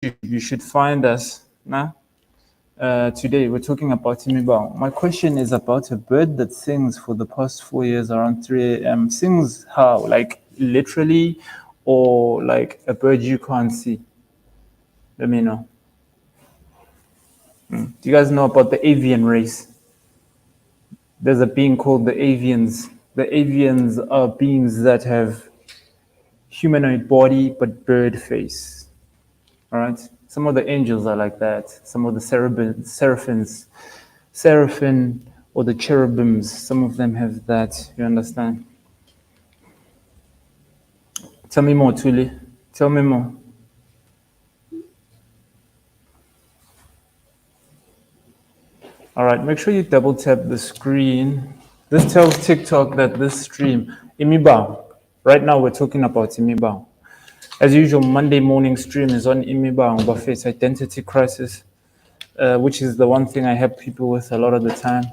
you should find us. Nah? Today we're talking about Imibango. My question is about a bird that sings for the past 4 years around 3 a.m. Sings how? Like literally, or like a bird you can't see? Let me know. Do you guys know about the avian race? There's a being called the avians. The avians are beings that have humanoid body but bird face. All right. Some of the angels are like that. Some of the seraphim, or the cherubims. Some of them have that. You understand? Tell me more, Tuli. Tell me more. All right. Make sure you double tap the screen. This tells TikTok that this stream, Imibango. Right now we're talking about Imibango. As usual, Monday morning stream is on Imibango, Buffet's identity crisis, which is the one thing I help people with a lot of the time.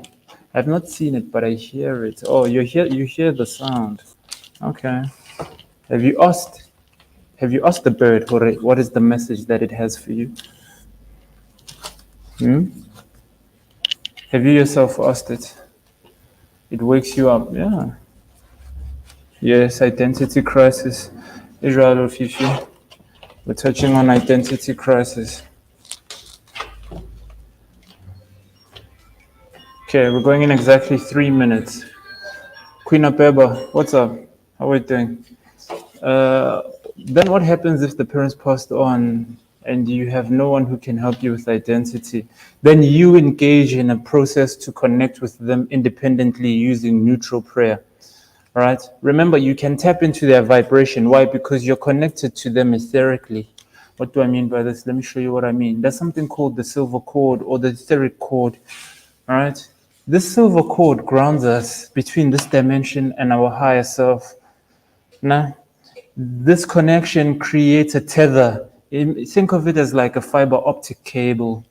I've not seen it, but I hear it. Oh, you hear the sound. Okay. Have you asked the bird what is the message that it has for you? Have you yourself asked it? It wakes you up, yeah. Yes, identity crisis. Israel or Fifi. We're touching on identity crisis. Okay, we're going in exactly 3 minutes. Queen Abeba, what's up? How are we doing? Then what happens if the parents passed on and you have no one who can help you with identity? Then you engage in a process to connect with them independently using neutral prayer. All right? Remember, you can tap into their vibration. Why? Because you're connected to them etherically. What do I mean by this? Let me show you what I mean. There's something called the silver cord or the etheric cord. All right? This silver cord grounds us between this dimension and our higher self. Now, this connection creates a tether. Think of it as like a fiber optic cable,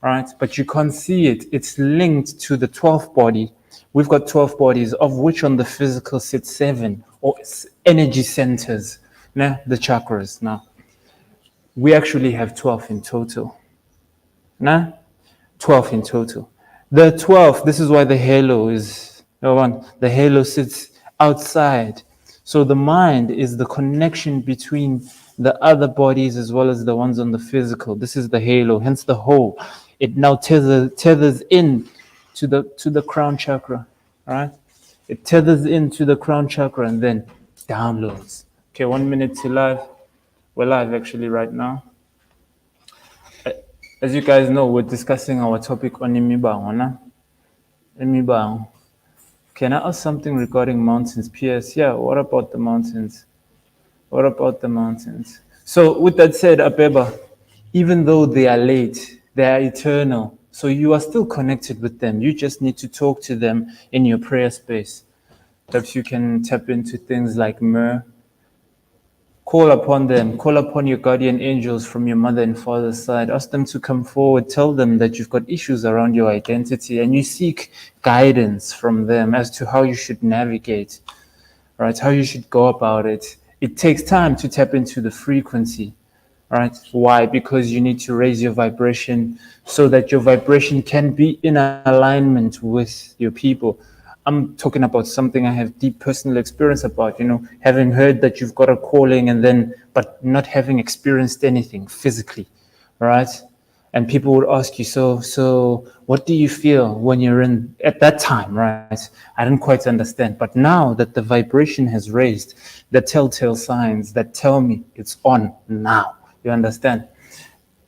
right? But you can't see it. It's linked to the 12th body. We've got 12 bodies, of which on the physical sit 7, or energy centers, the chakras. Now, we actually have 12 in total. 12 in total. The 12, this is why the halo is, the halo sits outside. So the mind is the connection between the other bodies as well as the ones on the physical. This is the halo, hence the whole. It now tethers in to the crown chakra, all right? It tethers into the crown chakra and then downloads. Okay, 1 minute to live. We're live actually right now. As you guys know, we're discussing our topic on Imibango. Imibango. Can I ask something regarding mountains? PS, yeah, what about the mountains? What about the mountains? So with that said, Abeba, even though they are late, they are eternal. So you are still connected with them. You just need to talk to them in your prayer space. Perhaps you can tap into things like myrrh. Call upon them. Call upon your guardian angels from your mother and father's side. Ask them to come forward. Tell them that you've got issues around your identity and you seek guidance from them as to how you should navigate, right? How you should go about it. It takes time to tap into the frequency, right? Why? Because you need to raise your vibration so that your vibration can be in alignment with your people. I'm talking about something I have deep personal experience about, having heard that you've got a calling but not having experienced anything physically, right? And people would ask you, so what do you feel when you're at that time, right? I didn't quite understand. But now that the vibration has raised, the telltale signs that tell me it's on now, you understand?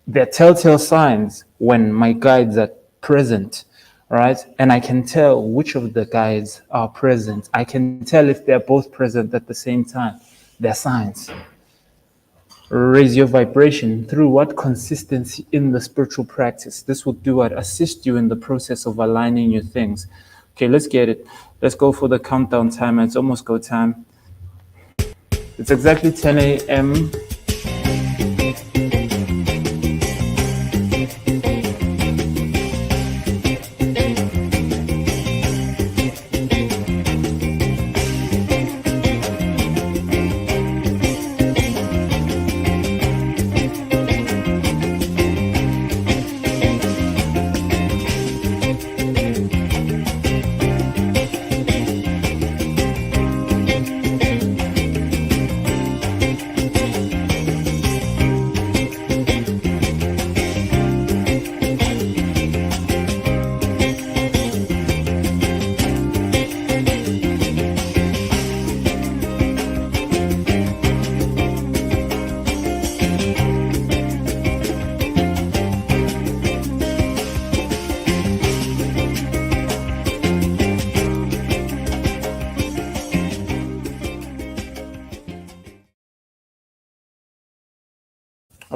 They're telltale signs when my guides are present, right? And I can tell which of the guides are present. I can tell if they're both present at the same time. They're signs. Raise your vibration through what? Consistency in the spiritual practice. This will do what? Assist you in the process of aligning your things. Okay, let's get it. Let's go for the countdown timer. It's almost go time. It's exactly 10 a.m.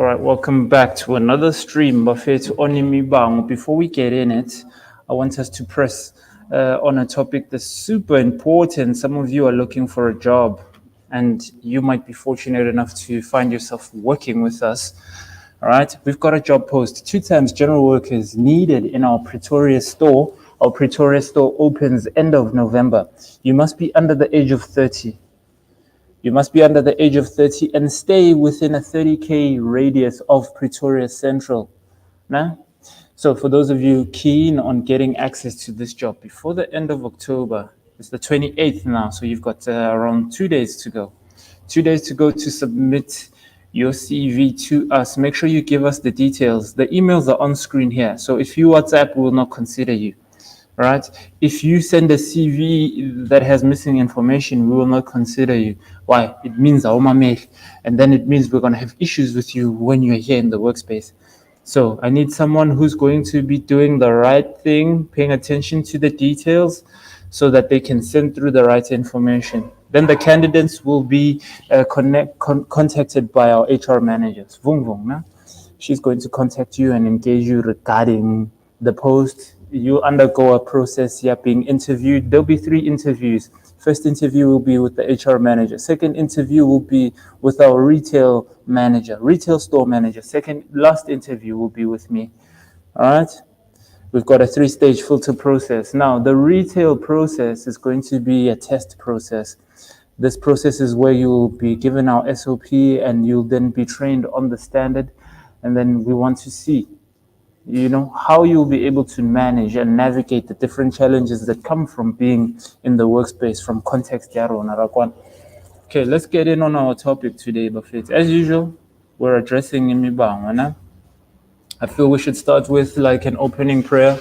right, welcome back to another stream, Buffet on Imibango. Before we get in it, I want us to press on a topic that's super important. Some of you are looking for a job, and you might be fortunate enough to find yourself working with us. All right, we've got a job post. 2 times general workers needed in our Pretoria store. Our Pretoria store opens end of November. You must be under the age of 30. You must be under the age of 30 and stay within a 30k radius of Pretoria Central. Nah? So for those of you keen on getting access to this job before the end of October, it's the 28th now, so you've got around 2 days to go. 2 days to go to submit your CV to us. Make sure you give us the details. The emails are on screen here. So if you WhatsApp, we will not consider you. Right? If you send a CV that has missing information, we will not consider you. Why? It means mail, and then it means we're going to have issues with you when you're here in the workspace. So I need someone who's going to be doing the right thing, paying attention to the details, so that they can send through the right information. Then the candidates will be contacted by our HR managers. She's going to contact you and engage you regarding the post. You undergo a process here being interviewed. There'll be 3 interviews. First interview will be with the HR manager. Second interview will be with our retail store manager. Last interview will be with me. All right. We've got a 3-stage filter process. Now, the retail process is going to be a test process. This process is where you'll be given our SOP and you'll then be trained on the standard. And then we want to see how you'll be able to manage and navigate the different challenges that come from being in the workspace from context. Okay, let's get in on our topic today, Buffet. As usual, we're addressing Imibango. I feel we should start with like an opening prayer.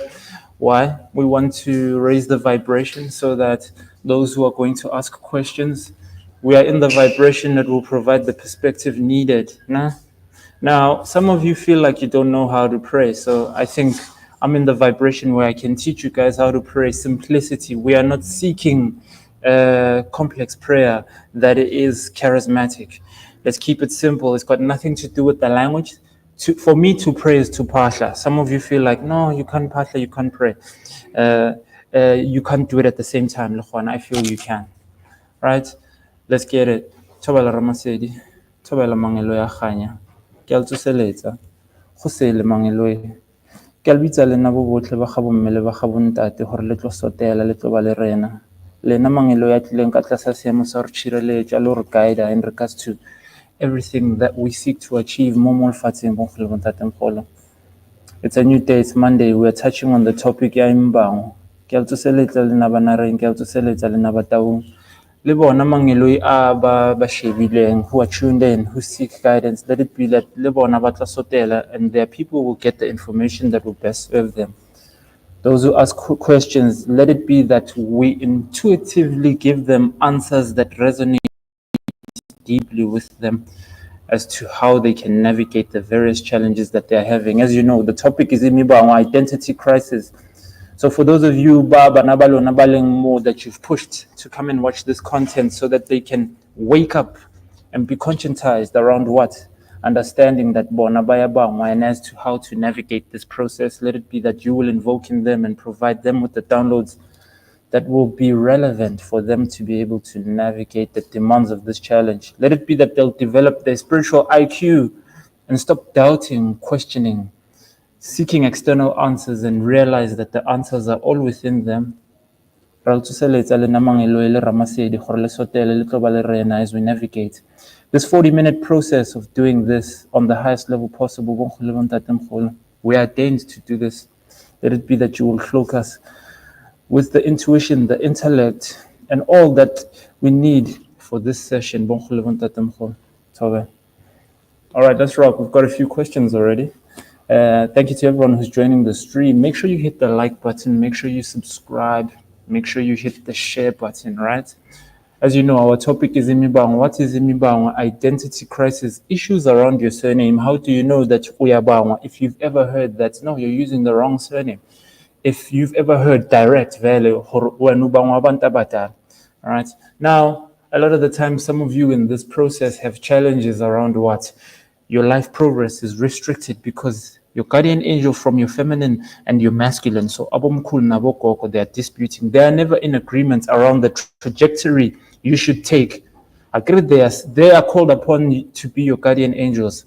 Why? We want to raise the vibration so that those who are going to ask questions, we are in the vibration that will provide the perspective needed. Now, some of you feel like you don't know how to pray, so I think I'm in the vibration where I can teach you guys how to pray. Simplicity. We are not seeking complex prayer that is charismatic. Let's keep it simple. It's got nothing to do with the language. For me, to pray is to pasha. Some of you feel like, no, you can't pasha, you can't pray. You can't do it at the same time. I feel you can. Right? Let's get it. Thobela Ramasedi. Thobela mangelo ya khanya. Ke a tsoseletsa go se le mangeloe ke a bitsa le nna bo botlhe ba ga bomme le ba ga bontate gore le tlo sotela le tlo ba le rena lena mangelo ya tlileng ka tlasa seemo sa re tshireletsa le re guide in regards to everything that we seek to achieve mo lefatsheng bo go le bontate mgolo. It's a new day, it's Monday. We are touching on the topic ya Imibango. Ke a tsoseletsa le na bana reng, ke a tsoseletsa le na bataung. Le bona mangeloi a ba shebileng, who are tuned in, who seek guidance. Let it be that le bona ba tla sotela, and their people will get the information that will best serve them. Those who ask questions, let it be that we intuitively give them answers that resonate deeply with them as to how they can navigate the various challenges that they're having. As you know, the topic is Imibango, identity crisis. So for those of you that you've pushed to come and watch this content so that they can wake up and be conscientized around what? Understanding that and as to how to navigate this process, let it be that you will invoke in them and provide them with the downloads that will be relevant for them to be able to navigate the demands of this challenge. Let it be that they'll develop their spiritual IQ and stop doubting, questioning, seeking external answers, and realize that the answers are all within them. As we navigate this 40-minute process of doing this on the highest level possible, we are ordained to do this. Let it be that you will cloak us with the intuition, the intellect, and all that we need for this session. All right, let's rock. We've got a few questions already. Thank you to everyone who's joining the stream. Make sure you hit the like button. Make sure you subscribe. Make sure you hit the share button, right? As you know, our topic is Imibango. What is Imibango? Identity crisis, issues around your surname. How do you know that Uyabango? If you've ever heard that, no, you're using the wrong surname. If you've ever heard direct value, all right? Now, a lot of the time, some of you in this process have challenges around what? your life progress is restricted because your guardian angel from your feminine and your masculine, so abomkhulu nabogogo, they are disputing. They are never in agreement around the trajectory you should take. Agree, they are called upon to be your guardian angels.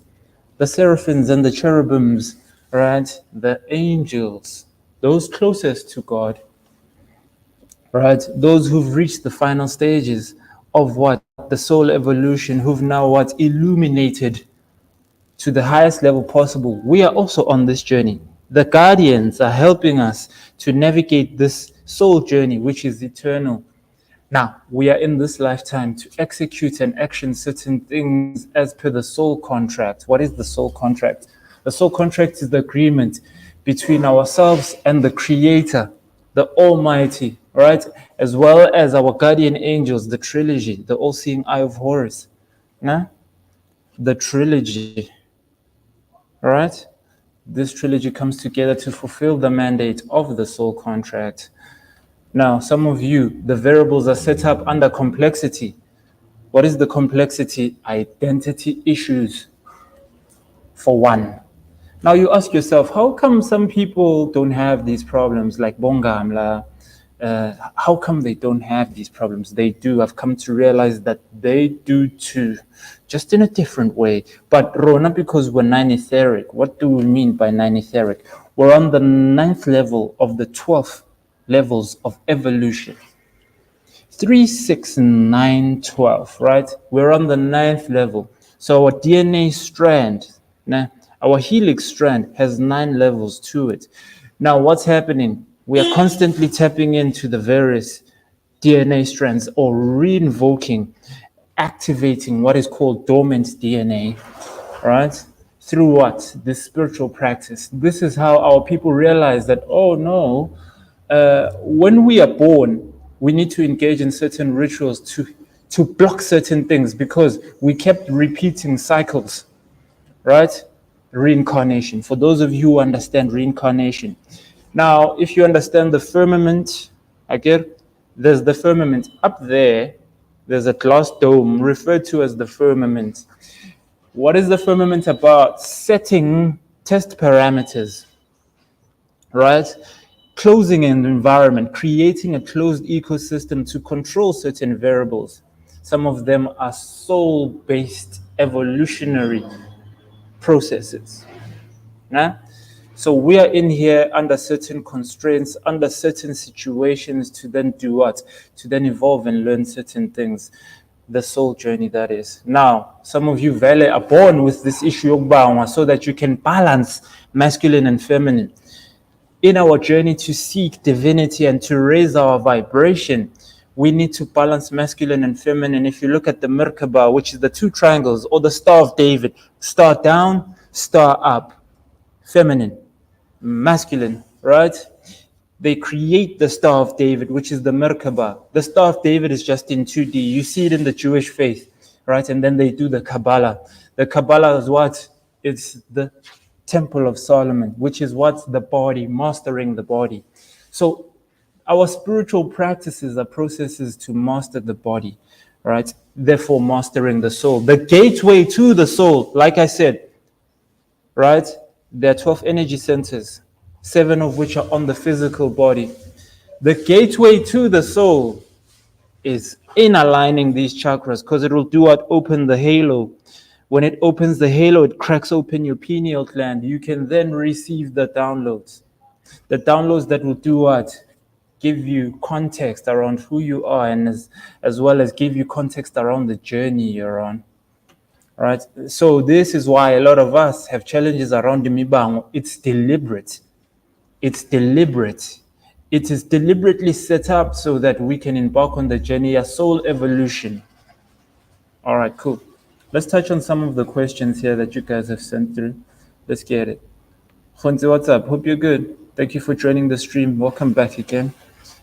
The seraphims and the cherubims, right? The angels, those closest to God, right? Those who've reached the final stages of what? The soul evolution, who've now what? Illuminated to the highest level possible. We are also on this journey. The guardians are helping us to navigate this soul journey, which is eternal. Now, we are in this lifetime to execute and action certain things as per the soul contract. What is the soul contract? The soul contract is the agreement between ourselves and the Creator, the Almighty, right? As well as our guardian angels, the trilogy, the all-seeing eye of Horus. Nah? The trilogy, right? This trilogy comes together to fulfill the mandate of the soul contract. Now, some of you, the variables are set up under complexity. What is the complexity? Identity issues, for one. Now, you ask yourself, how come some people don't have these problems, like Bongamla? How come they don't have these problems? They do. I've come to realize that they do too, just in a different way. But Rona, because we're nine etheric, what do we mean by nine etheric? We're on the 9th level of the 12 levels of evolution. 3, 6, 9, 12, right? We're on the 9th level. So our DNA strand, our helix strand has 9 levels to it. Now, what's happening? We are constantly tapping into the various DNA strands or reinvoking, activating what is called dormant DNA, right? Through what? This spiritual practice. This is how our people realize that, oh no, when we are born, we need to engage in certain rituals to block certain things because we kept repeating cycles, right? Reincarnation. For those of you who understand reincarnation. Now, if you understand the firmament, there's the firmament up there. There's a glass dome referred to as the firmament. What is the firmament about? Setting test parameters, right? Closing an environment, creating a closed ecosystem to control certain variables. Some of them are soul-based evolutionary processes. So we are in here under certain constraints, under certain situations to then do what? To then evolve and learn certain things. The soul journey, that is. Now, some of you Vele are born with this issue of so that you can balance masculine and feminine. In our journey to seek divinity and to raise our vibration, we need to balance masculine and feminine. If you look at the Merkaba, which is the 2 triangles, or the Star of David, star down, star up, feminine, masculine, right? They create the Star of David, which is the Merkaba. The Star of David is just in 2D. You see it in the Jewish faith, right? And then they do the Kabbalah. The Kabbalah is what? It's the Temple of Solomon, which is what's the body, mastering the body. So our spiritual practices are processes to master the body, right? Therefore, mastering the soul. The gateway to the soul, like I said, right? There are 12 energy centers, 7 of which are on the physical body. The gateway to the soul is in aligning these chakras because it will do what? Open the halo. When it opens the halo, it cracks open your pineal gland. You can then receive the downloads. The downloads that will do what? Give you context around who you are and as well as give you context around the journey you're on. Right? So this is why a lot of us have challenges around the Imibango. It's deliberate. It's deliberate. It is deliberately set up so that we can embark on the journey of soul evolution. All right, cool. Let's touch on some of the questions here that you guys have sent through. Let's get it. Khonzi, what's up? Hope you're good. Thank you for joining the stream. Welcome back again.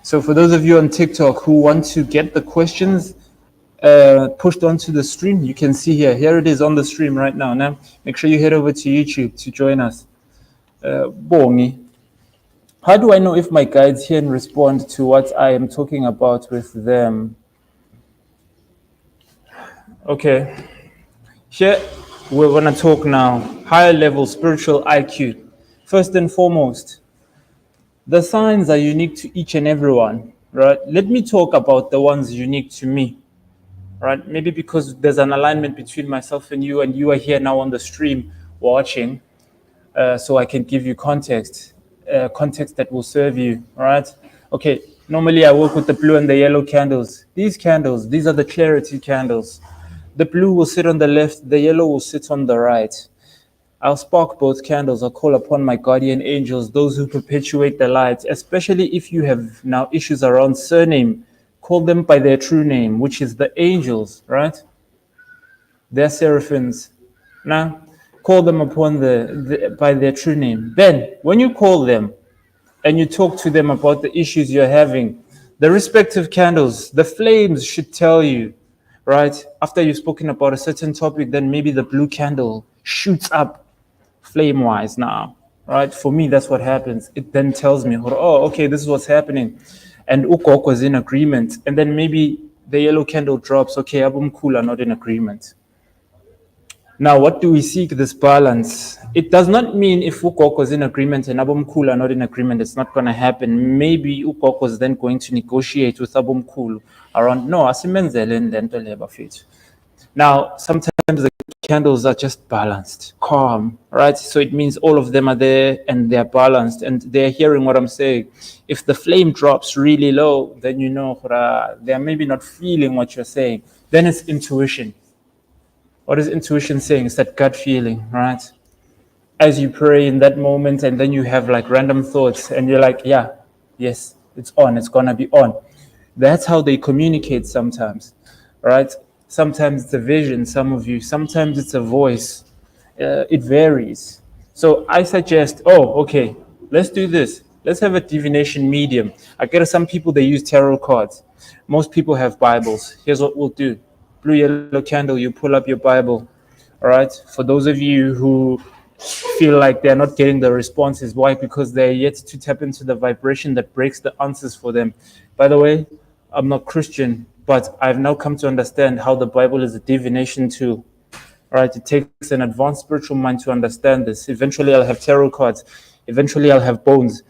So for those of you on TikTok who want to get the questions pushed onto the stream, you can see here. Here it is on the stream right now. Now, make sure you head over to YouTube to join us. Bongi. How do I know if my guides here and respond to what I am talking about with them? Okay. Here, We're going to talk now higher level spiritual IQ. First and foremost, the signs are unique to each and everyone, right? Let me talk about the ones unique to me, right? Maybe because there's an alignment between myself and you are here now on the stream watching, so I can give you context that will serve you, all right? Okay, normally I work with the blue and the yellow candles. These candles, these are the clarity candles. The blue will sit on the left, the yellow will sit on the right. I'll spark both candles. I'll call upon my guardian angels, those who perpetuate the light, especially if you have now issues around surname. Call them by their true name, which is the angels, right? They're seraphims. Now, call them upon by their true name. Then, when you call them and you talk to them about the issues you're having, the respective candles, the flames should tell you, right? After you've spoken about a certain topic, then maybe the blue candle shoots up flame wise now, right? For me, that's what happens. It then tells me, oh, okay, this is what's happening. And Ukok was in agreement. And then maybe the yellow candle drops, okay, Abum Kula not in agreement. Now, what do we seek this balance? It does not mean if Ukok was in agreement and Abum Kulu are not in agreement, it's not going to happen. Maybe Ukok was then going to negotiate with Abum Kulu around, no, asimenzele lento le bafethu. Now, sometimes the candles are just balanced, calm, right? So it means all of them are there and they're balanced and they're hearing what I'm saying. If the flame drops really low, then you know they're maybe not feeling what you're saying. Then it's intuition. What is intuition saying? It's that gut feeling, right? As you pray in that moment and then you have like random thoughts and you're like, yeah, yes, it's on, it's gonna be on. That's how they communicate sometimes, right? Sometimes it's a vision, some of you, sometimes it's a voice. It varies. So I suggest, okay, let's do this. Let's have a divination medium. I get some people, they use tarot cards. Most people have Bibles. Here's what we'll do. Blue, yellow candle, you pull up your Bible. All right. For those of you who feel like they're not getting the responses, why? Because they're yet to tap into the vibration that breaks the answers for them. By the way, I'm not Christian, but I've now come to understand how the Bible is a divination tool. All right. It takes an advanced spiritual mind to understand this. Eventually, I'll have tarot cards. Eventually, I'll have bones.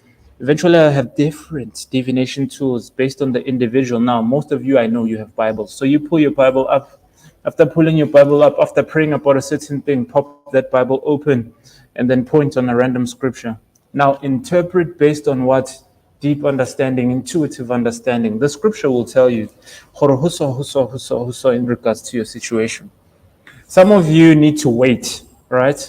Eventually, I'll have different divination tools based on the individual. Now, most of you, I know you have Bibles. So you pull your Bible up. After pulling your Bible up, after praying about a certain thing, pop that Bible open and then point on a random scripture. Now, interpret based on what? Deep understanding, intuitive understanding. The scripture will tell you in regards to your situation. Some of you need to wait, right?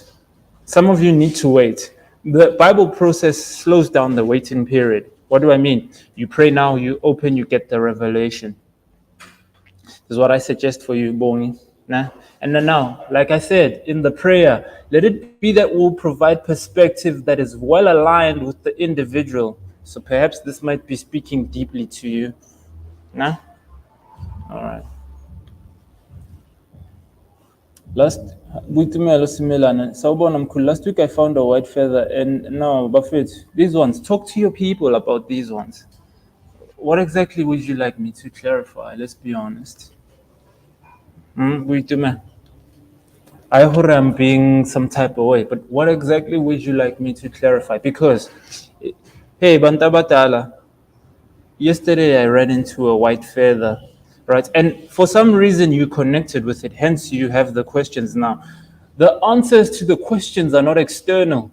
Some of you need to wait. The Bible process slows down the waiting period. What do I mean? You pray now, you open, you get the revelation. This is what I suggest for you, Boni. Nah? And then now, like I said, in the prayer, let it be that we'll provide perspective that is well aligned with the individual. So perhaps this might be speaking deeply to you. Nah? All right. Last week I found a white feather and no, Buffett, these ones, talk to your people about these ones. What exactly would you like me to clarify? Let's be honest. I hope I'm being some type of way, but what exactly would you like me to clarify? Because, hey, Bantabatala, yesterday I ran into a white feather, right? And for some reason you connected with it, hence you have the questions now. The answers to the questions are not external,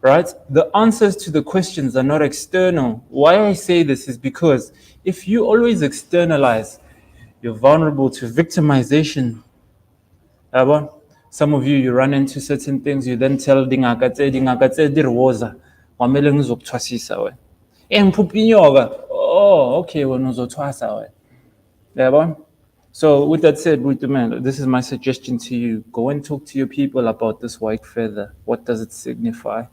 right? The answers to the questions are not external. Why I say this is because if you always externalize, you're vulnerable to victimization. Some of you run into certain things, you then tell dingaka tse dirwoza, wamele ngizokuthwasisa wena. Ngiphupha inyoka. Oh, okay, wena uzothwasa wena. Yabona? So with that said, this is my suggestion to you. Go and talk to your people about this white feather. What does it signify?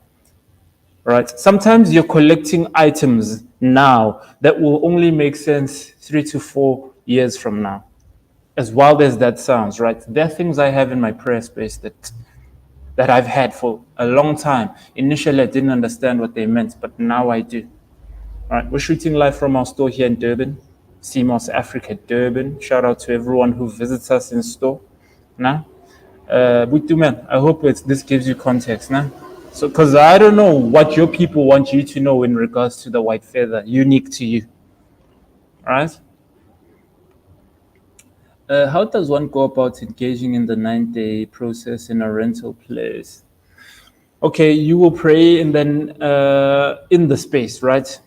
Right? Sometimes you're collecting items now that will only make sense 3 to 4 years from now. As wild as that sounds, right? There are things I have in my prayer space that I've had for a long time. Initially, I didn't understand what they meant, but now I do. All right, we're shooting live from our store here in Durban, CMOS Africa, Durban. Shout out to everyone who visits us in store. Now, Butuman, I hope this gives you context, nah? So, because I don't know what your people want you to know in regards to the white feather, unique to you, right? How does one go about engaging in the 9-day process in a rental place? Okay, you will pray and then in the space, right?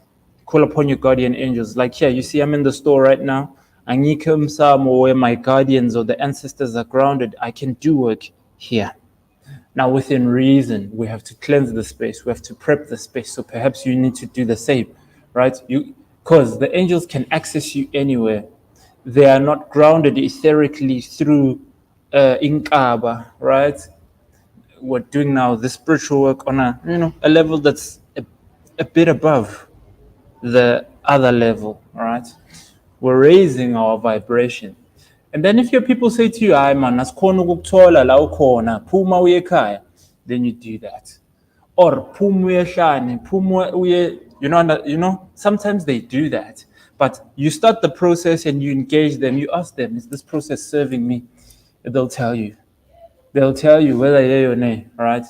Call upon your guardian angels. Like here, you see, I'm in the store right now. I need some where my guardians or the ancestors are grounded. I can do work here. Now, within reason, we have to cleanse the space. We have to prep the space. So perhaps you need to do the same, right? Because the angels can access you anywhere. They are not grounded etherically through Inkaba, right? We're doing now the spiritual work on a level that's a bit above the other level, right? We're raising our vibration. And then if your people say to you, "Hayi man, asikhona ukukuthola la ukhona, phuma uye ekhaya," then you do that. Or phuma uye ehlane, phuma uye, sometimes they do that. But you start the process and you engage them, you ask them, "Is this process serving me?" They'll tell you. They'll tell you whether yay or nay, right?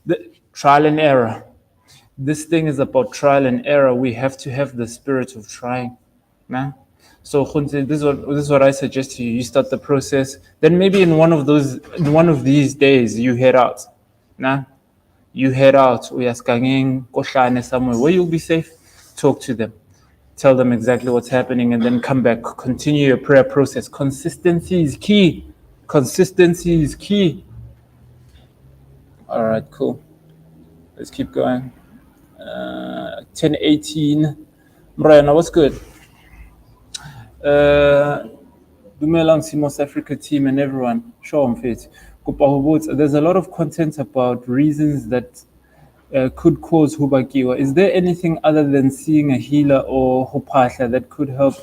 The trial and error. This thing is about trial and error. We have to have the spirit of trying. Nah? So this is what I suggest to you. You start the process. Then maybe in one of these days you head out. Nah? You head out, uyaskangeng, kohlane somewhere where you'll be safe. Talk to them. Tell them exactly what's happening and then come back. Continue your prayer process. Consistency is key. Consistency is key. All right, cool. Let's keep going. 10:18. Mrena, what's good? Dumelang Simos Africa team and everyone. Show them fit. There's a lot of content about reasons that could cause hubakiwa. Is there anything other than seeing a healer or hopasha that could help?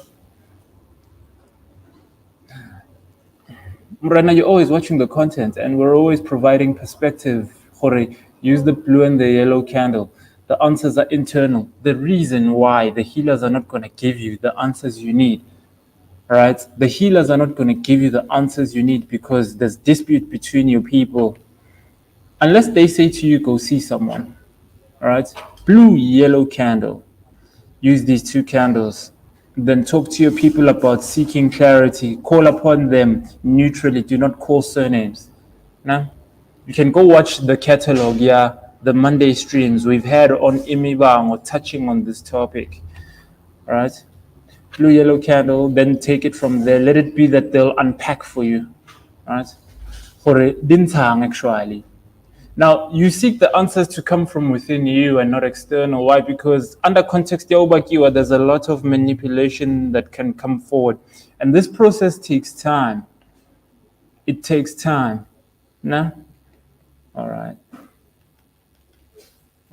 Mrena, you're always watching the content and we're always providing perspective. Use the blue and the yellow candle. The answers are internal. The reason why the healers are not going to give you the answers you need, right? The healers are not going to give you the answers you need because there's dispute between your people. Unless they say to you, go see someone, all right? Blue, yellow candle. Use these two candles. Then talk to your people about seeking clarity. Call upon them neutrally. Do not call surnames. Now, you can go watch the catalog, the Monday streams we've had on Imibango touching on this topic. All right? Blue, yellow candle, then take it from there. Let it be that they'll unpack for you. All right? Dintang, actually. Now, you seek the answers to come from within you and not external. Why? Because under context, there's a lot of manipulation that can come forward. And this process takes time. It takes time. Nah? All right.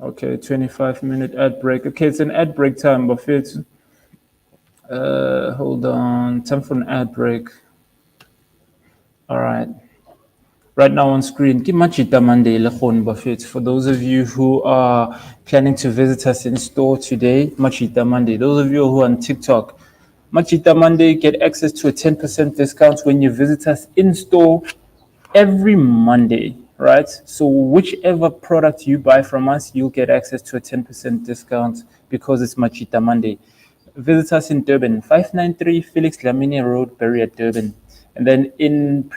Okay, 25-minute ad break. Okay, it's an ad break time, but it's hold on. Time for an ad break. All right. Right now on screen, for those of you who are planning to visit us in store today, Machita Monday. Those of you who are on TikTok, Machita Monday, get access to a 10% discount when you visit us in store every Monday, right? So whichever product you buy from us, you'll get access to a 10% discount because it's Machita Monday. Visit us in Durban, 593 Felix Dlamini Road, Barrier, Durban. And then in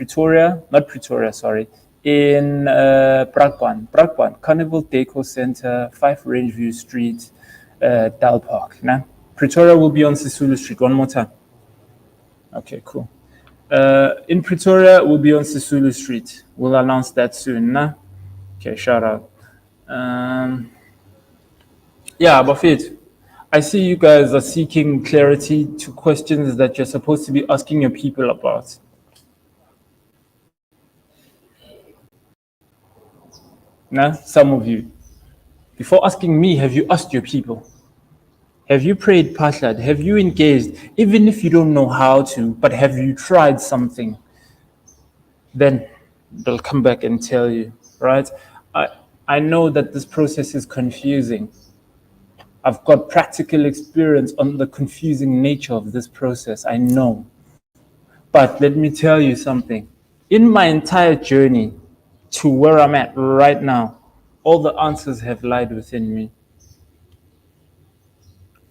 in Brakpan, Carnival Deco Center, 5 Rangeview Street, Dal Park. Nah? Pretoria will be on Sisulu Street. One more time. Okay, cool. In Pretoria, we'll be on Sisulu Street. We'll announce that soon. Nah? Okay, shout out. Yeah, Buffett, I see you guys are seeking clarity to questions that you're supposed to be asking your people about. Nah? Some of you. Before asking me, have you asked your people? Have you prayed Pashlad? Have you engaged? Even if you don't know how to, but have you tried something? Then they'll come back and tell you, right? I know that this process is confusing. I've got practical experience on the confusing nature of this process. I know. But let me tell you something. In my entire journey, to where I'm at right now, all the answers have lied within me.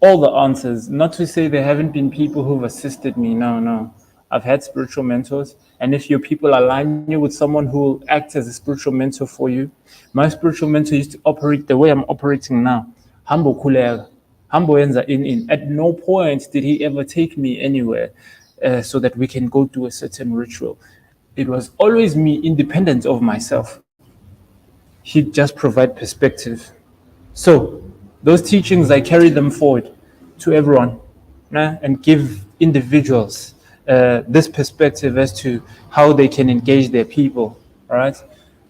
All the answers. Not to say there haven't been people who've assisted me. No, no. I've had spiritual mentors. And if your people align you with someone who will act as a spiritual mentor for you, my spiritual mentor used to operate the way I'm operating now. Humble kulega. Humble enza in. At no point did he ever take me anywhere so that we can go do a certain ritual. It was always me, independent of myself. He'd just provide perspective. So those teachings, I carry them forward to everyone, and give individuals this perspective as to how they can engage their people, right?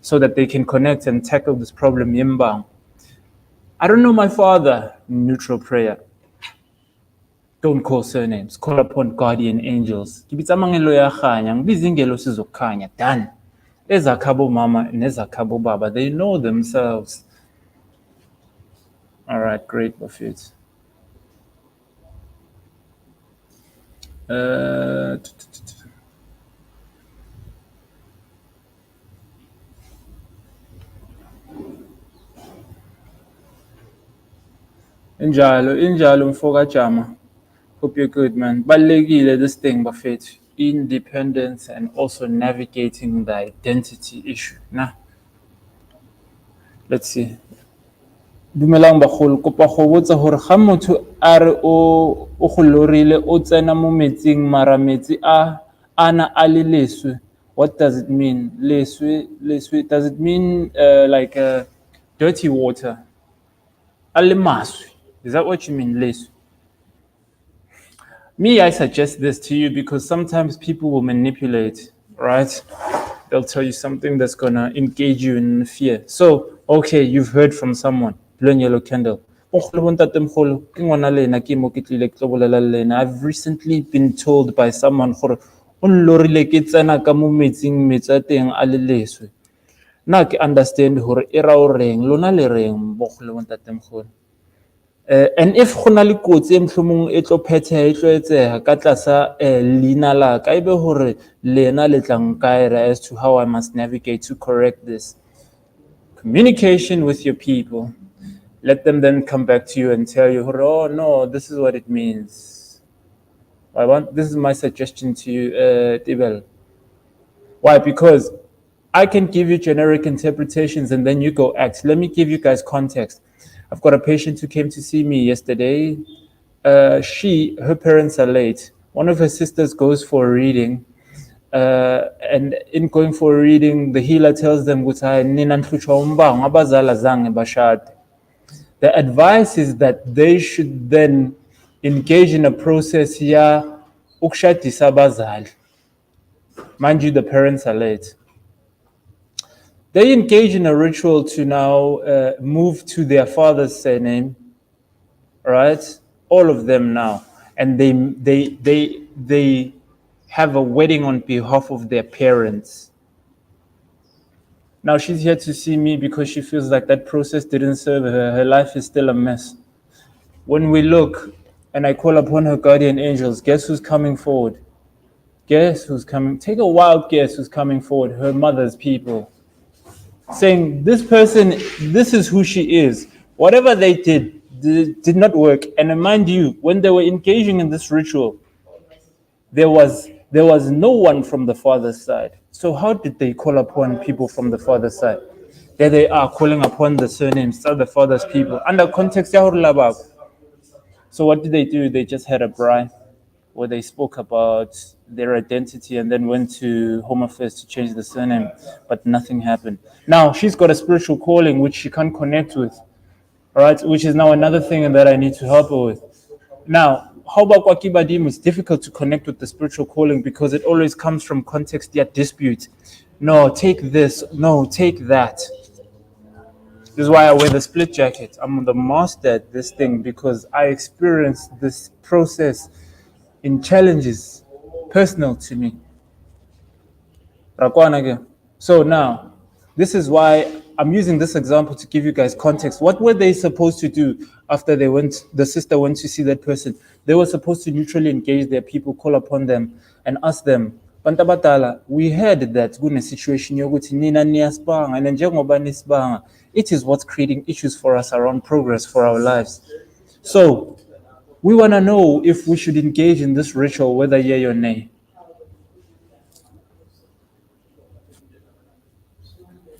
So that they can connect and tackle this problem. Imibango. I don't know my father. Neutral prayer. Don't call surnames. Call upon guardian angels. Kibitsamangelo yakhanya. Ngibiza ingelo sizokhanya. Done. Ezakhabo mama nezakhabo baba. They know themselves. All right, great, Buffett. Injalo mfoka jama. Hope you're good, man. Balekile this thing, Buffett. Independence and also navigating the identity issue. Nah, let's see. Dumelang bagolo, kopa go botsa gore ga motho a re o go lorile o tsena mo metsing mara metsi a ana a le leswe, what does it mean? Leswe, does it mean like dirty water? A le maswe. Is that what you mean, leswe? Me, I suggest this to you because sometimes people will manipulate, right? They'll tell you something that's gonna engage you in fear. So, okay, you've heard from someone. Blue and yellow candle. I've recently been told by someone na ke understand hore e ra o reng lona le reng bogole bontatemgolo. And if go na le kotsi e mhlomong e tlo phethega e tlo etsega ka tlasa leina la ka ebe hore lena le tla nkaera as to how I must navigate to correct this. Communication with your people. Let them then come back to you and tell you, oh no, this is what it means. This is my suggestion to you, Tibel. Why? Because I can give you generic interpretations and then you go act. Let me give you guys context. I've got a patient who came to see me yesterday. Her parents are late. One of her sisters goes for a reading. And in going for a reading, the healer tells them, the advice is that they should then engage in a process here. Mind you, the parents are late. They engage in a ritual to now move to their father's surname, right? All of them now, and they have a wedding on behalf of their parents. Now she's here to see me because she feels like that process didn't serve her. Her life is still a mess. When we look, and I call upon her guardian angels, guess who's coming forward? Guess who's coming? Take a wild guess who's coming forward. Her mother's people. Saying, this person, this is who she is. Whatever they did not work. And mind you, when they were engaging in this ritual, there was no one from the father's side. So how did they call upon people from the father's side? There they are calling upon the surnames of the father's people. Under context, so what did they do? They just had a braai where they spoke about their identity and then went to Home Affairs to change the surname, but nothing happened. Now, she's got a spiritual calling which she can't connect with, right? Which is now another thing that I need to help her with. Now, how about Kwakibadim? It's difficult to connect with the spiritual calling because it always comes from context, yet dispute. No, take this. No, take that. This is why I wear the split jacket. I'm the master at this thing because I experienced this process in challenges personal to me. So now, this is why I'm using this example to give you guys context. What were they supposed to do after the sister went to see that person? They were supposed to neutrally engage their people, call upon them, and ask them, Bantu abadala, we heard that situation yokuthi nina niyasibanga and njengoba nisibanga, it is what's creating issues for us around progress for our lives. So we want to know if we should engage in this ritual, whether yea or nay.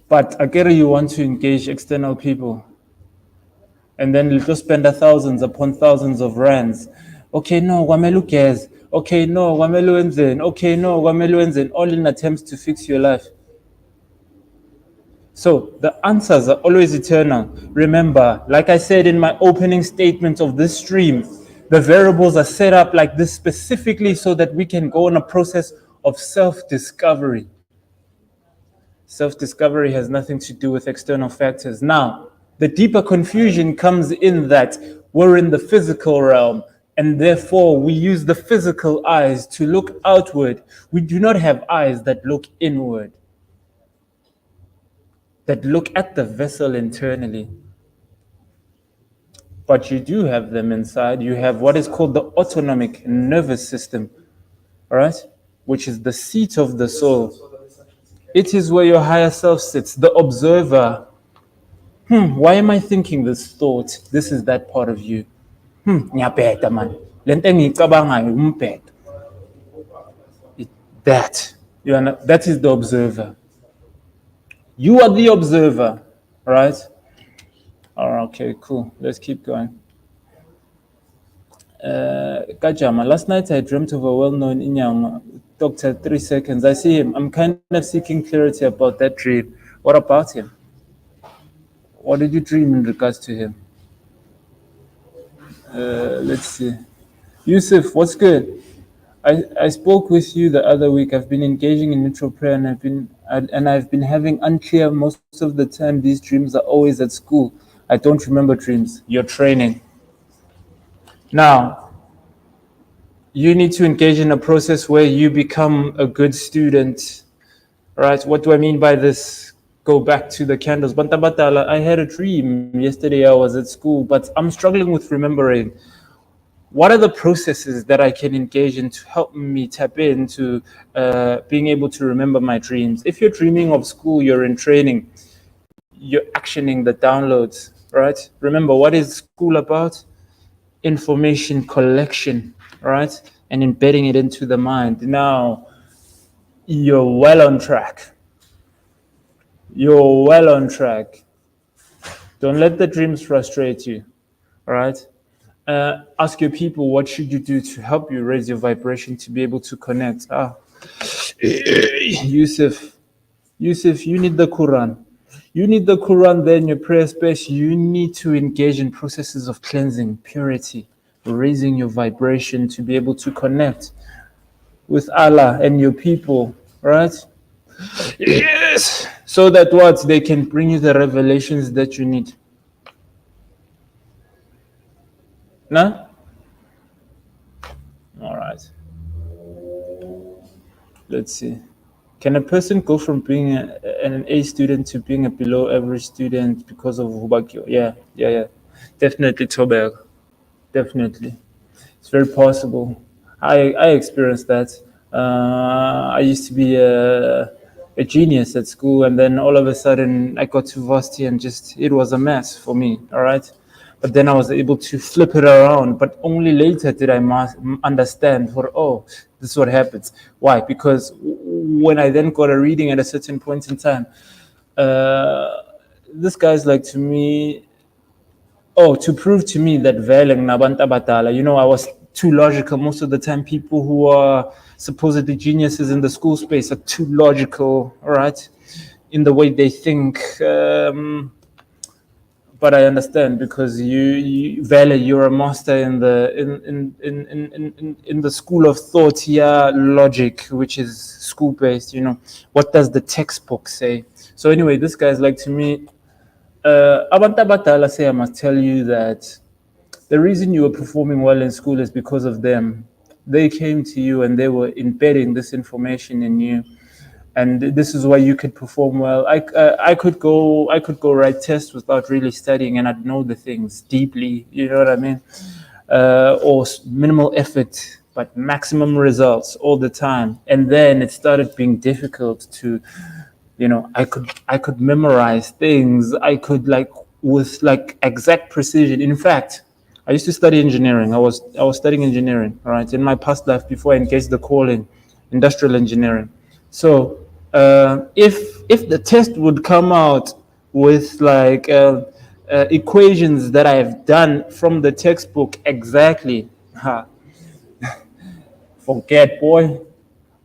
But Akere, you want to engage external people, and then you'll just spend thousands upon thousands of rands. Okay, no, kwamele ugeze. Okay, no, kwamele wenzeni. Okay, no, kwamele wenzeni. All in attempts to fix your life. So the answers are always eternal. Remember, like I said in my opening statement of this stream, the variables are set up like this specifically so that we can go on a process of self-discovery. Self-discovery has nothing to do with external factors. Now, the deeper confusion comes in that we're in the physical realm, and therefore we use the physical eyes to look outward. We do not have eyes that look inward, that look at the vessel internally. But you do have them inside. You have what is called the autonomic nervous system, all right, which is the seat of the soul. It is where your higher self sits, the observer. Why am I thinking this thought? This is that part of you. Ngiyabheda man. Lento engiyicabangayo umbheda. That. That is the observer. You are the observer, right? All right, okay, cool. Let's keep going. Kajama, last night I dreamt of a well-known Inyang, Dr. 3 Seconds. I see him. I'm kind of seeking clarity about that dream. What about him? What did you dream in regards to him? Let's see. Yusuf, what's good? I spoke with you the other week. I've been engaging in neutral prayer and I've been having unclear most of the time. These dreams are always at school. I don't remember dreams. You're training. Now, you need to engage in a process where you become a good student, right? What do I mean by this? Go back to the candles. Bantabatala, I had a dream yesterday. I was at school, but I'm struggling with remembering. What are the processes that I can engage in to help me tap into being able to remember my dreams? If you're dreaming of school, you're in training, you're actioning the downloads, right? Remember, what is school about? Information collection, right? And embedding it into the mind. Now, you're well on track. You're well on track. Don't let the dreams frustrate you, all right? Ask your people, what should you do to help you raise your vibration to be able to connect? Yusuf, you need the Quran. You need the Quran there in your prayer space. You need to engage in processes of cleansing, purity, raising your vibration to be able to connect with Allah and your people, right? Yes! So that what? They can bring you the revelations that you need. No? All right. Let's see. Can a person go from being an A student to being a below average student because of Hubakyo? Yeah. Definitely, Toberg. Definitely. It's very possible. I experienced that. I used to be a genius at school, and then all of a sudden I got to varsity and it was a mess for me, all right? But then I was able to flip it around, but only later did I understand this is what happens. Why? Because when I then got a reading at a certain point in time, this guy's like to me, to prove to me that Veleng Nabanta Batala, I was too logical. Most of the time, people who are supposedly geniuses in the school space are too logical, all right, in the way they think. But I understand because you're a master in the school of thought here, logic, which is school based. What does the textbook say? So anyway, this guy's like to me. Abantu Abadala say I must tell you that the reason you were performing well in school is because of them. They came to you and they were embedding this information in you, and this is why you could perform well. I could go write tests without really studying, and I'd know the things deeply. You know what I mean? Or minimal effort but maximum results all the time. And then it started being difficult to, I could memorize things. I could like with like exact precision. In fact, I used to study engineering. I was studying engineering, all right, in my past life before I engaged the calling, industrial engineering. So if the test would come out with like equations that I've done from the textbook exactly, forget, boy.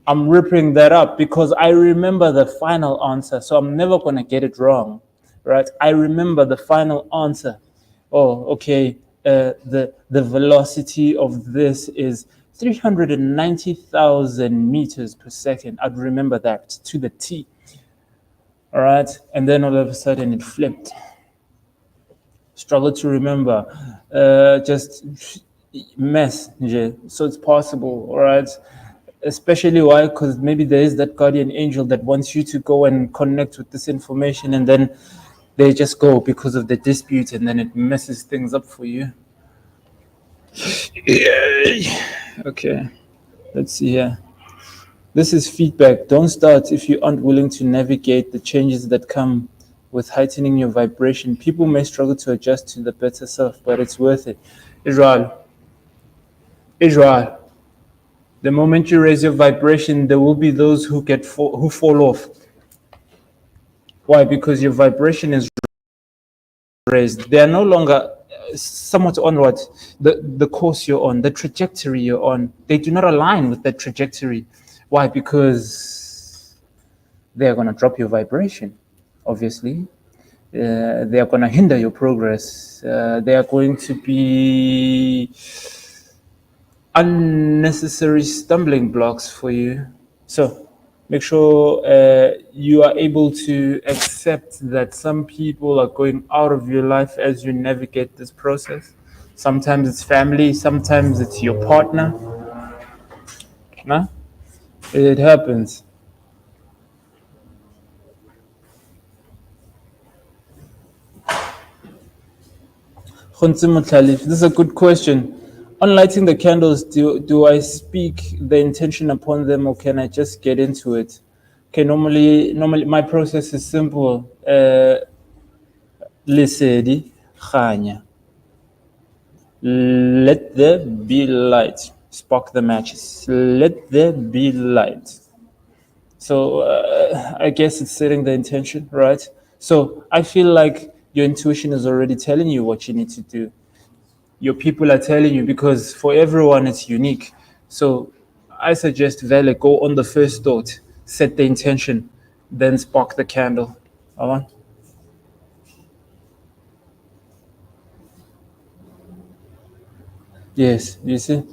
I'm ripping that up because I remember the final answer, so I'm never gonna get it wrong, right? I remember the final answer. Oh, okay. The velocity of this is 390,000 meters per second. I'd remember that to the T. All right, and then all of a sudden it flipped. Struggle to remember. Just mess, nje. So it's possible. All right. Especially why? Because maybe there is that guardian angel that wants you to go and connect with this information, and then they just go because of the dispute, and then it messes things up for you. Okay, let's see here. This is feedback. Don't start if you aren't willing to navigate the changes that come with heightening your vibration. People may struggle to adjust to the better self, but it's worth it. Israel, Israel. The moment you raise your vibration, there will be those who fall off. Why? Because your vibration is raised. They are no longer somewhat on what the course you're on, the trajectory you're on. They do not align with that trajectory. Why? Because they are going to drop your vibration, obviously. They are going to hinder your progress. They are going to be unnecessary stumbling blocks for you. So make sure you are able to accept that some people are going out of your life as you navigate this process. Sometimes it's family, sometimes it's your partner. Nah? It happens. This is a good question. On lighting the candles, do I speak the intention upon them, or can I just get into it? Okay, normally my process is simple. Lesedi, Khanya. Let there be light. Spark the matches. Let there be light. So I guess it's setting the intention, right? So I feel like your intuition is already telling you what you need to do. Your people are telling you, because for everyone it's unique. So I suggest Vele, go on the first thought, set the intention, then spark the candle. Awan? Yes, you see?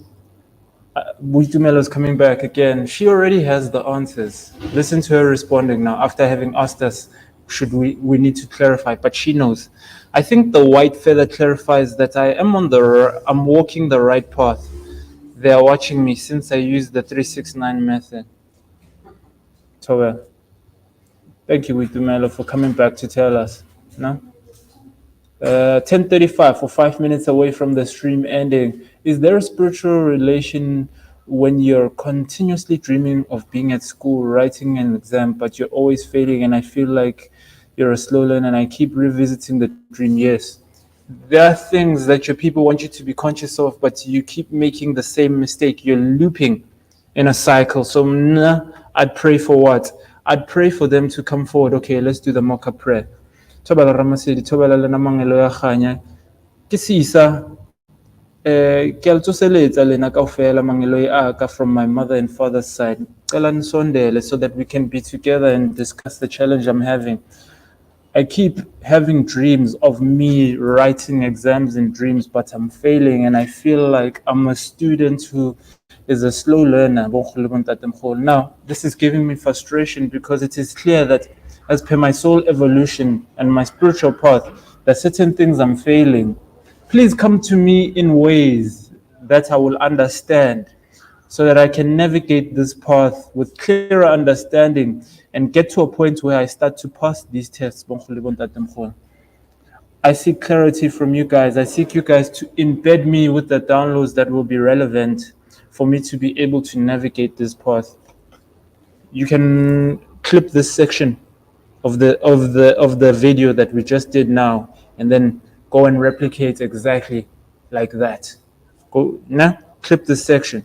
Buitumelo's coming back again. She already has the answers. Listen to her responding now after having asked us, should we need to clarify, but she knows. I think the white feather clarifies that I'm walking the right path. They are watching me since I used the 369 method. So thank you, Witumelo, for coming back to tell us. No? 10:35, for 5 minutes away from the stream ending. Is there a spiritual relation when you're continuously dreaming of being at school, writing an exam, but you're always failing, and I feel like you're a slow learner, and I keep revisiting the dream? Yes. There are things that your people want you to be conscious of, but you keep making the same mistake. You're looping in a cycle. So I'd pray for what? I'd pray for them to come forward. Okay, let's do the mock-up prayer. Thobela Ramasedi, thobela le namangelo ya kganya. Ke sisa ke a le tsoseletsa lena kaofela mangelo a ka from my mother and father's side. Cela nisondele so that we can be together and discuss the challenge I'm having. I keep having dreams of me writing exams in dreams, but I'm failing, and I feel like I'm a student who is a slow learner. Now, this is giving me frustration because it is clear that, as per my soul evolution and my spiritual path, there are certain things I'm failing. Please come to me in ways that I will understand, so that I can navigate this path with clearer understanding and get to a point where I start to pass these tests. I seek clarity from you guys. I seek you guys to embed me with the downloads that will be relevant for me to be able to navigate this path. You can clip this section of the video that we just did now, and then go and replicate exactly like that. Go now, clip this section,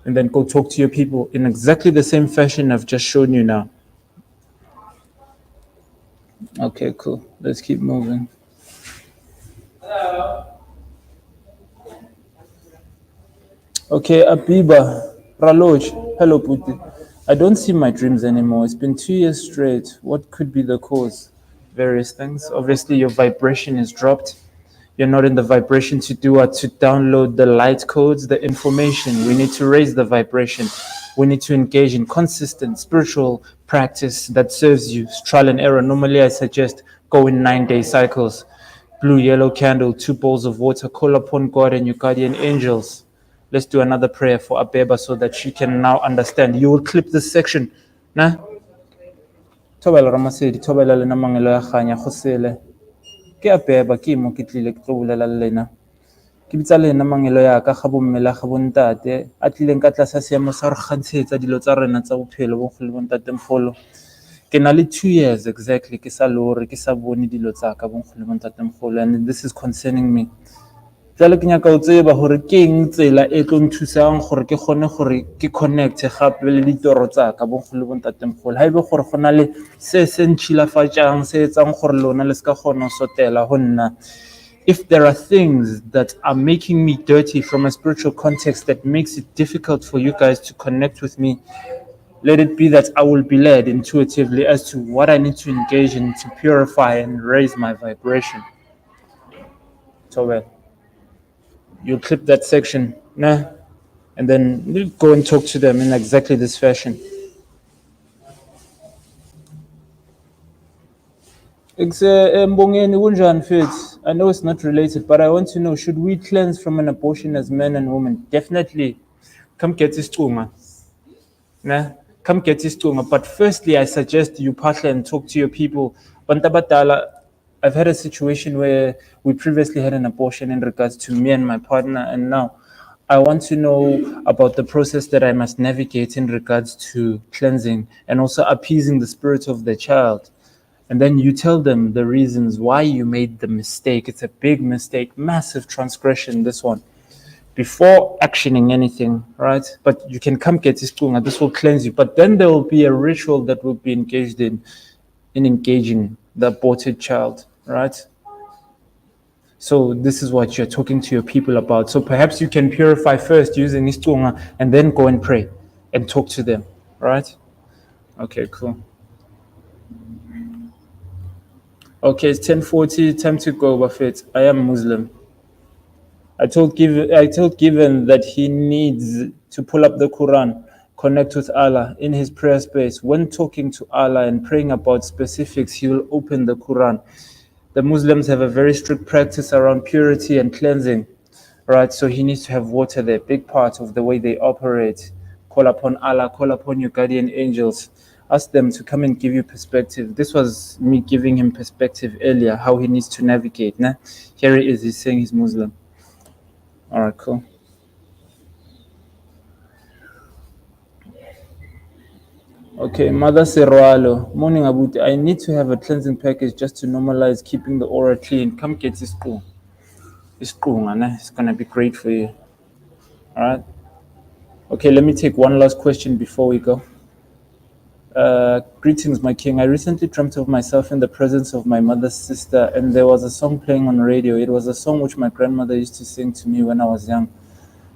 and then go talk to your people in exactly the same fashion I've just shown you now. Okay, cool. Let's keep moving. Okay, Abiba, Raloj, hello, Puti. I don't see my dreams anymore. It's been 2 years straight. What could be the cause? Various things. Obviously, your vibration is dropped. You're not in the vibration to do what? To download the light codes, the information. We need to raise the vibration. We need to engage in consistent spiritual practice that serves you. Trial and error. Normally, I suggest go in 9-day cycles. Blue, yellow candle, 2 bowls of water. Call upon God and your guardian angels. Let's do another prayer for Abeba so that she can now understand. You will clip this section. Nah? Thobela Ramasedi, thobela le namangelo ya kganya khosele. Ke Abeba ke mo ke tlile ke tlo bolela le lena. Ke bitsa le nna mangelo ya ka ga bomme la ga bontate a tlileng ka tlasa seemo sa re kgantshetsa dilo tsa rena tsa bophelo bo go le bontate mogolo. Ke na le 2 years exactly ke sa lore ke sa bone dilo tsa ka bo go le bontate mogolo, and this is concerning me. Jale ke nyaka o tseba gore ke eng tsela e tlo nthusang gore ke kgone gore ke connect gape le ditoro tsa ka bo go le bontate mogolo. Ha ebe gore go na le se se ntšhilafatsang se etsang gore lona le ska kgona sotela go nna. If there are things that are making me dirty from a spiritual context that makes it difficult for you guys to connect with me, let it be that I will be led intuitively as to what I need to engage in to purify and raise my vibration. So well, you clip that section, nah, and then you go and talk to them in exactly this fashion. Mbongeni kunjani mfethu? I know it's not related, but I want to know, should we cleanse from an abortion as men and women? Definitely. Come get this tuma. Nah, come get this tuma. But firstly, I suggest you partner and talk to your people. Bantabatala, I've had a situation where we previously had an abortion in regards to me and my partner, and now I want to know about the process that I must navigate in regards to cleansing and also appeasing the spirit of the child. And then you tell them the reasons why you made the mistake. It's a big mistake, massive transgression, this one, before actioning anything, right? But you can come get this tunga, this will cleanse you. But then there will be a ritual that will be engaged in engaging the aborted child, right? So this is what you're talking to your people about. So perhaps you can purify first using istunga and then go and pray and talk to them, right? Okay, cool. Okay, it's 10:40, time to go, Buffett. I am Muslim. I told Given that he needs to pull up the Quran, connect with Allah in his prayer space. When talking to Allah and praying about specifics, he will open the Quran. The Muslims have a very strict practice around purity and cleansing, right? So he needs to have water there, big part of the way they operate. Call upon Allah, call upon your guardian angels. Ask them to come and give you perspective. This was me giving him perspective earlier, how he needs to navigate. Nah? Here he is, he's saying he's Muslim. All right, cool. Okay, Mother Serralo. Morning, Abuti. I need to have a cleansing package just to normalize keeping the aura clean. Come get this spoon. This spoon, man. It's going to be great for you. All right. Okay, let me take one last question before we go. Greetings, my king. I recently dreamt of myself in the presence of my mother's sister, and there was a song playing on radio. It was a song which my grandmother used to sing to me when I was young.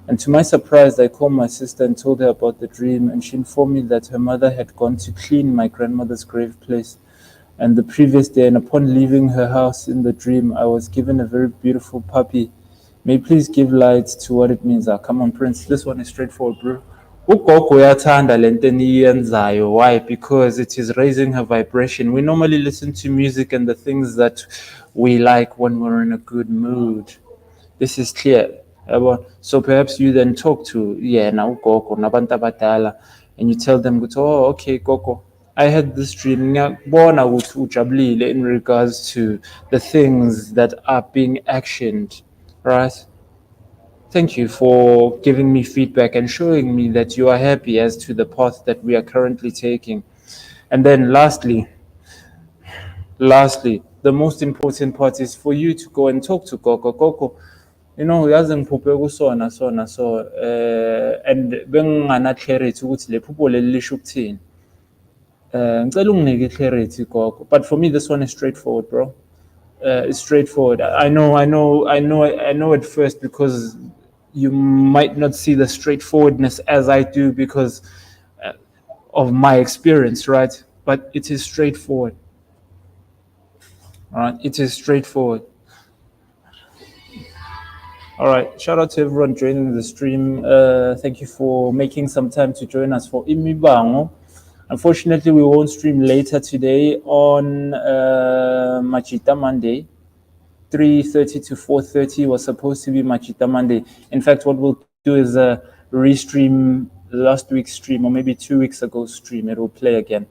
And to my surprise, I called my sister and told her about the dream, and she informed me that her mother had gone to clean my grandmother's grave place. And the previous day, and upon leaving her house in the dream, I was given a very beautiful puppy. May you please give light to what it means. Come on, Prince. This one is straightforward, bro. Ugogo uyathanda le nto eniyenzayo. Why? Because it is raising her vibration. We normally listen to music and the things that we like when we're in a good mood. This is clear. So perhaps you then talk to now ugogo nabantu abadala, and you tell them, oh, okay, Gogo, I had this dream. Ngiyakubona ukuthi ujabulile in regards to the things that are being actioned, right? Thank you for giving me feedback and showing me that you are happy as to the path that we are currently taking. And then lastly, the most important part is for you to go and talk to Gogo. Gogo, yazi ngiphuphe kusona sona so and bengingana clarity ukuthi le phupho leli lisho ukuthini. Ngicela unginike clarity Gogo, but for me this one is straightforward, bro. It's straightforward. I know at first because you might not see the straightforwardness as I do because of my experience, right? But it is straightforward. All right, it is straightforward. All right, shout out to everyone joining the stream. Thank you for making some time to join us for Imibango. Unfortunately, we won't stream later today on Machita Monday. 3:30 to 4:30 was supposed to be Machita Monday. In fact, what we'll do is restream last week's stream or maybe 2 weeks ago stream. It will play again.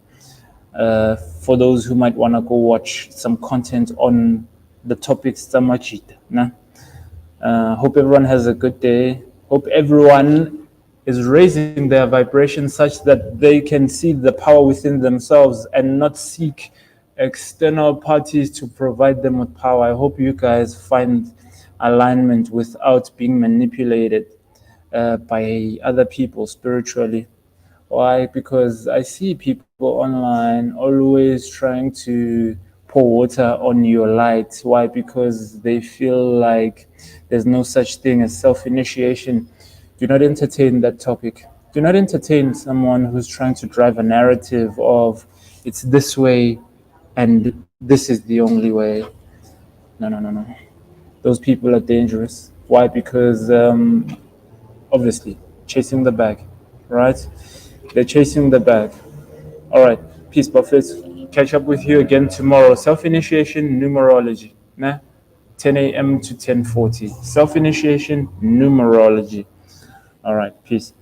For those who might want to go watch some content on the topics Machita. Nah? Hope everyone has a good day. Hope everyone is raising their vibration such that they can see the power within themselves and not seek external parties to provide them with power. I hope you guys find alignment without being manipulated by other people spiritually. Why? Because I see people online always trying to pour water on your light. Why? Because they feel like there's no such thing as self-initiation. Do not entertain that topic. Do not entertain someone who's trying to drive a narrative of it's this way and this is the only way. No. Those people are dangerous. Why? Because obviously chasing the bag, right? They're chasing the bag. All right, peace, buffets. Catch up with you again tomorrow. Self-initiation, numerology. Nah? 10 a.m. to 10:40. Self-initiation, numerology. All right, peace.